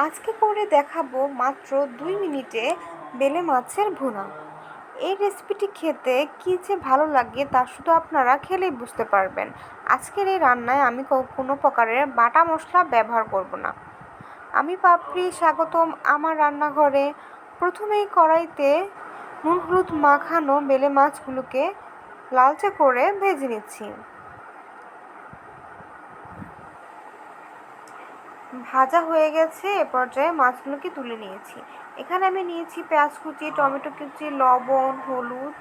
আজকে করে দেখাবো মাত্র 2 মিনিটে বেলে মাছের ভুনা। এই রেসিপিটি খেতে কী যে ভালো লাগে তা শুধু আপনারা খেলেই বুঝতে পারবেন। আজকের এই রান্নায় আমি কোনো প্রকারের বাটা মশলা ব্যবহার করব না। আমি পাপড়ি স্বাগতম আমার রান্নাঘরে। প্রথমেই কড়াইতে নুন হলুদ মাখানো বেলে মাছগুলোকে লালচে করে ভেজে নিচ্ছি। ভাজা হয়ে গেছে, এ পর্যায়ে মাছগুলোকে তুলে নিয়েছি। এখানে আমি নিয়েছি পেঁয়াজ কুচি, টমেটো কুচি, লবণ, হলুদ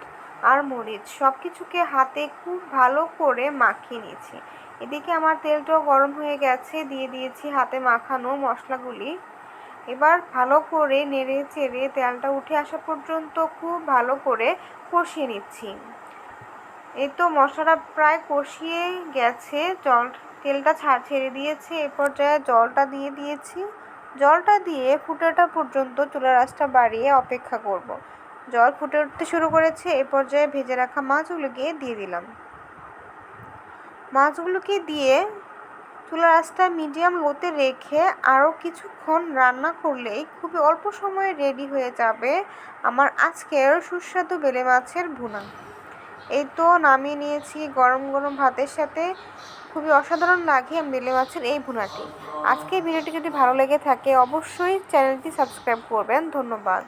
আর মরিচ, সব কিছুকে হাতে খুব ভালো করে মাখিয়ে নিয়েছি। এদিকে আমার তেলটাও গরম হয়ে গেছে, দিয়ে দিয়েছি হাতে মাখানো মশলাগুলি। এবার ভালো করে নেড়ে চেড়ে তেলটা উঠে আসা পর্যন্ত খুব ভালো করে কষিয়ে নিচ্ছি। এই তো মশলাটা প্রায় কষিয়ে গেছে, তেলটা ছেড়ে দিয়েছে। এ পর্যায়ে জলটা দিয়ে দিয়েছি। জলটা দিয়ে ফুটে ওঠা পর্যন্ত চুলার আঁচটা বাড়িয়ে অপেক্ষা করব। জল ফুটে উঠতে শুরু করেছে, এ পর্যায়ে ভেজে রাখা মাছগুলোকে দিয়ে দিলাম। মাছগুলোকে দিয়ে চুলার আঁচটা মিডিয়াম লোতে রেখে আরও কিছুক্ষণ রান্না করলেই খুবই অল্প সময়ে রেডি হয়ে যাবে আমার আজকের সুস্বাদু বেলে মাছের ভুনা। এই তো নামিয়ে নিয়েছি গরম গরম ভাতের সাথে। খুবই অসাধারণ লাগে বেলে মাছের এই ভুনাটি। আজকে এই ভিডিওটি যদি ভালো লেগে থাকে অবশ্যই চ্যানেলটি সাবস্ক্রাইব করবেন। ধন্যবাদ।